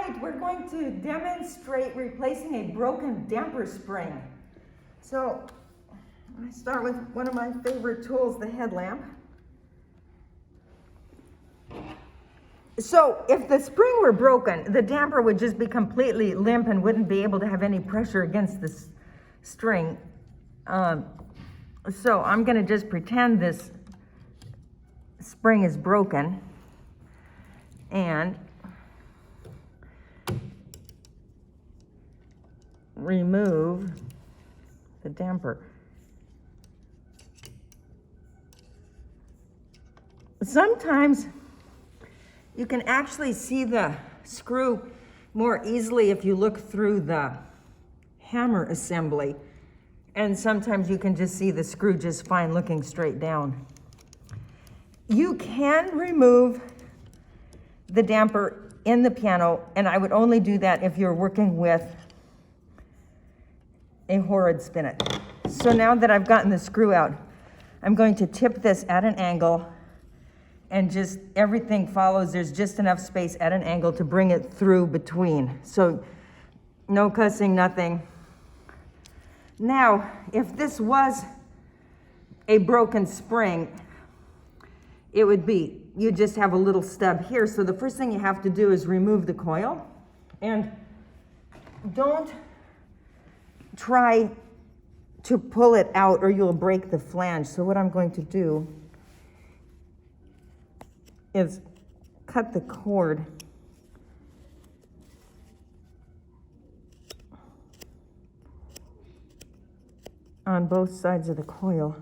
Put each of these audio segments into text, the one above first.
right, we're going to demonstrate replacing a broken damper spring. So I start with one of my favorite tools, the headlamp. So if the spring were broken, the damper would just be completely limp and wouldn't be able to have any pressure against the string. So I'm going to just pretend this spring is broken and remove the damper. Sometimes you can actually see the screw more easily if you look through the hammer assembly, and sometimes you can just see the screw just fine looking straight down. You can remove the damper in the piano, and I would only do that if you're working with a Horrid spinet. So now that I've gotten the screw out, I'm going to tip this at an angle, and just everything follows. There's just enough space at an angle to bring it through between. So no cussing, nothing. Now, if this was a broken spring, it would be, you just have a little stub here. So the first thing you have to do is remove the coil, and don't try to pull it out or you'll break the flange. So what I'm going to do is cut the cord on both sides of the coil.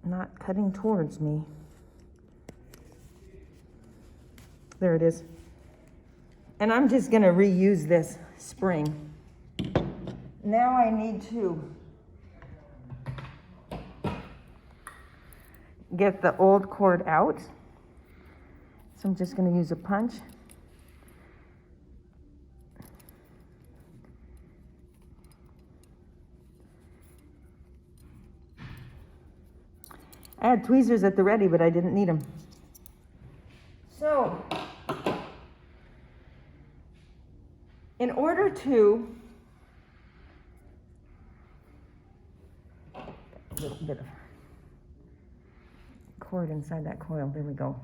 Not cutting towards me. There it is. And I'm just going to reuse this spring. Now I need to get the old cord out. So I'm just going to use a punch. I had tweezers at the ready, but I didn't need them. So, in order to a little bit of cord inside that coil. There we go.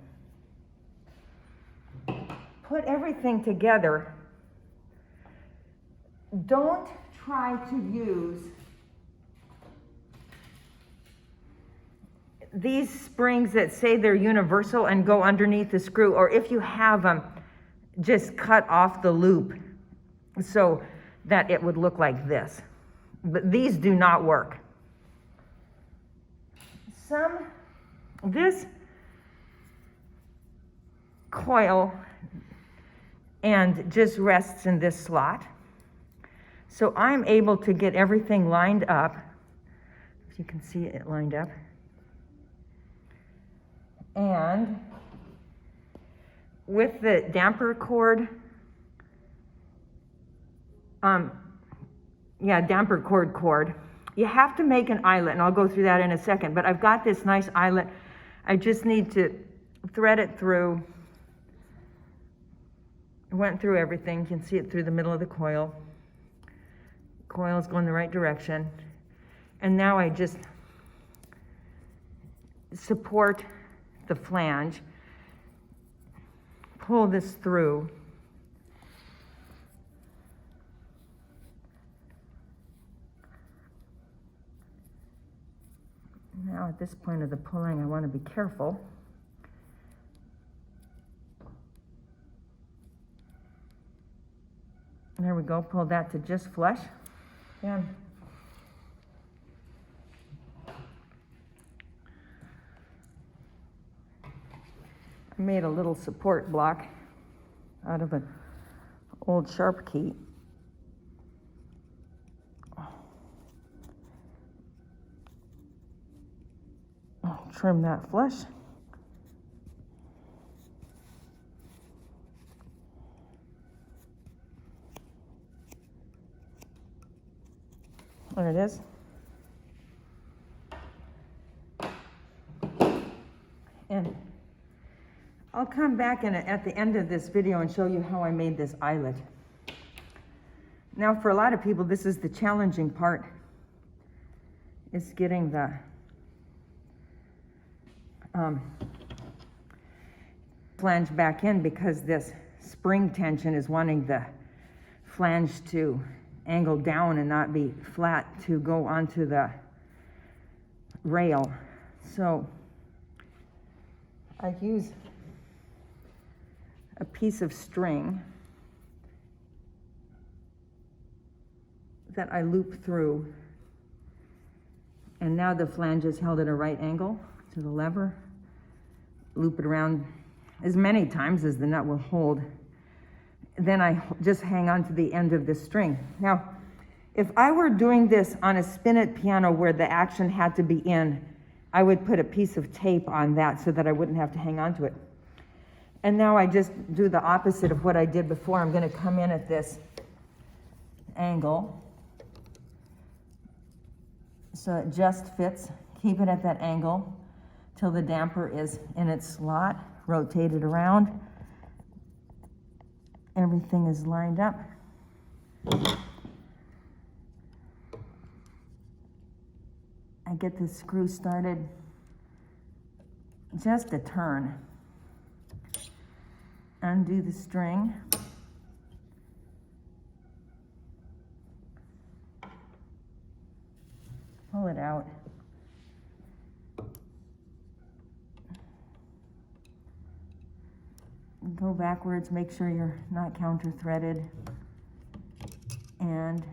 Put everything together. Don't try to use these springs that say they're universal and go underneath the screw, or if you have them, just cut off the loop so that it would look like this. But these do not work. This coil and just rests in this slot. So I'm able to get everything lined up. If you can see it lined up. And with the damper cord, damper cord, you have to make an eyelet, and I'll go through that in a second, but I've got this nice eyelet. I just need to thread it through. I went through everything. You can see it through the middle of the coil. Coil is going the right direction. And now I just support the flange, pull this through. Now at this point of the pulling, I want to be careful. There we go, pull that to just flush. And I made a little support block out of an old sharp key. I'll trim that flush. There it is. And I'll come back at the end of this video and show you how I made this eyelet. Now, for a lot of people, this is the challenging part, is getting the flange back in, because this spring tension is wanting the flange to angle down and not be flat to go onto the rail. So I use a piece of string that I loop through, and now the flange is held at a right angle to the lever. Loop it around as many times as the nut will hold. Then I just hang on to the end of the string. Now, if I were doing this on a spinet piano where the action had to be in, I would put a piece of tape on that so that I wouldn't have to hang on to it. And now I just do the opposite of what I did before. I'm going to come in at this angle, so it just fits. Keep it at that angle till the damper is in its slot. Rotate it around. Everything is lined up. I get the screw started just a turn. Undo the string. Pull it out. Go backwards, make sure you're not counter-threaded. And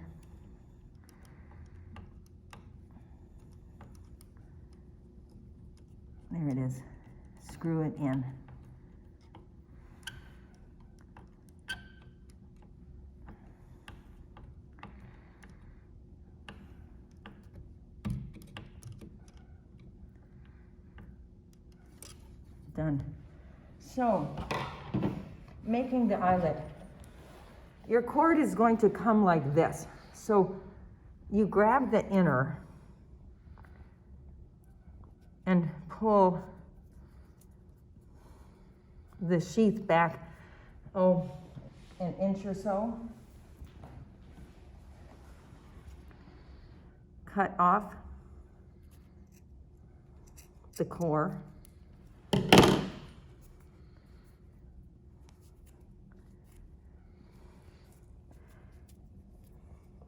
there it is. Screw it in. Done. So, making the eyelet. Your cord is going to come like this. So you grab the inner and pull the sheath back, an inch or so. Cut off the core.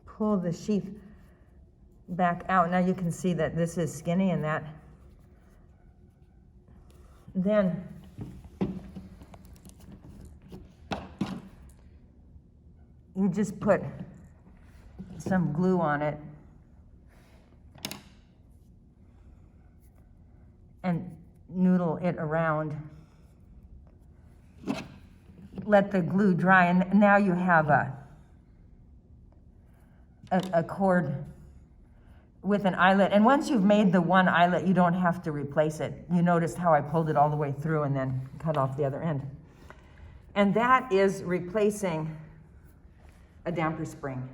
Pull the sheath back out. Now you can see that this is skinny and that. Then you just put some glue on it and noodle it around. Let the glue dry, and now you have a cord with an eyelet. And once you've made the one eyelet, you don't have to replace it. You noticed how I pulled it all the way through and then cut off the other end. And that is replacing a damper spring.